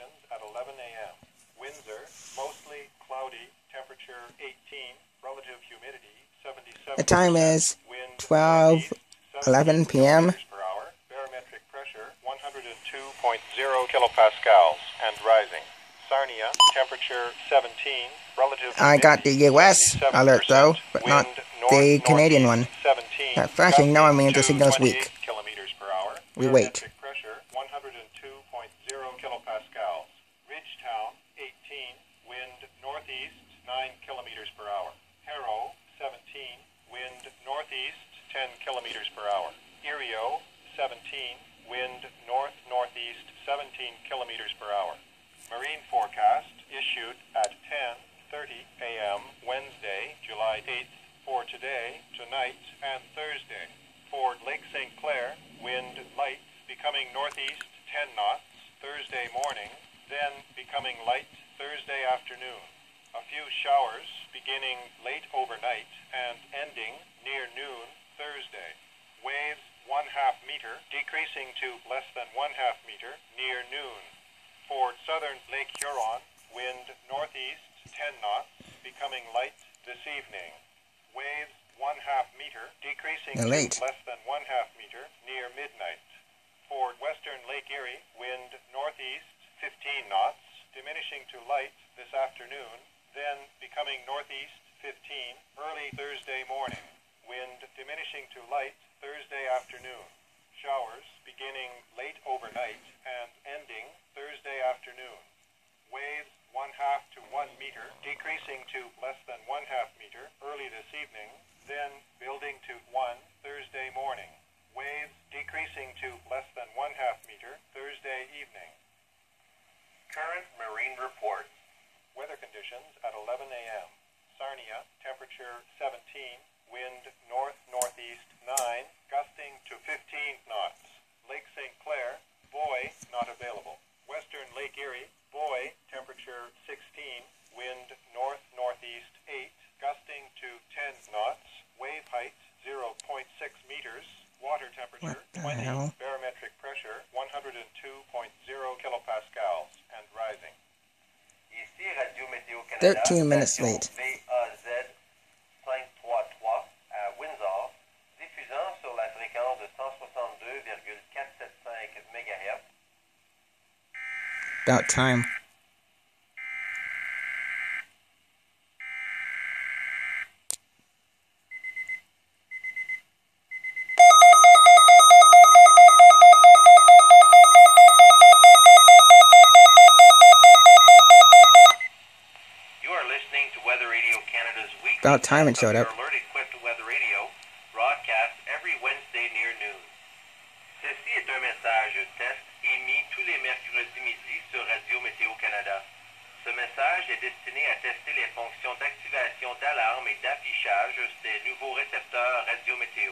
conditions at 11 a.m. Windsor, mostly cloudy, temperature 18, relative humidity 77%. The time is wind 12:11 p.m. per hour, barometric pressure 102.0 kilopascals and rising. Sarnia, temperature 17, relative I got the US alert though, but not the Canadian one. 17, That flashing now means the signal's weak. kilometers per hour. We wait. Barometric pressure 102.0 kilopascals. Ridgetown 18, wind northeast 9 kilometers per hour. Harrow 17, wind northeast 10 kilometers per hour. Erio 17, wind north-northeast 17 kilometers per hour. Marine forecast issued at 10:30 a.m. Wednesday, July 8th for today, tonight, and Thursday. For Lake St. Clair, wind light becoming northeast 10 knots Thursday morning, then becoming light Thursday afternoon. A few showers beginning late overnight and ending near noon Thursday. Waves 1/2 meter, decreasing to less than 1/2 meter near noon. For southern Lake Huron, wind northeast 10 knots, becoming light this evening. Waves 1/2 meter, decreasing to less than 1/2 meter near midnight. For western Lake Erie, wind northeast 15 knots, diminishing to light this afternoon, then becoming northeast 15 early Thursday morning. Wind diminishing to light Thursday afternoon. Showers beginning late overnight and ending Thursday afternoon. Waves 1/2 to 1 meter, decreasing to less than 1/2 meter early this evening, then building to 1 Thursday morning. Waves decreasing to less than 1/2 meter Thursday evening. Current marine report. Weather conditions at 11 a.m. Sarnia, temperature 17, wind north-northeast 9, gusting to 15 knots. Lake St. Clair, buoy not available. Western Lake Erie, buoy, temperature 16, wind north-northeast 8, gusting to 10 knots. Wave height 0.6 meters. Water temperature 20. Barometric pressure 102.0 kilopascals and rising. Ici Radio Météo Canada. 13 minutes late. WR-120EZ 533 à Windsor, diffusant sur la fréquence de 162,475 MHz. About time. About time it showed up. Alert-equipped weather radio, broadcast every Wednesday near noon. Ceci est un message test émis tous les mercredis midi sur Radio Météo Canada. Ce message est destiné à tester les fonctions d'activation d'alarme et d'affichage des nouveaux récepteurs Radio Météo.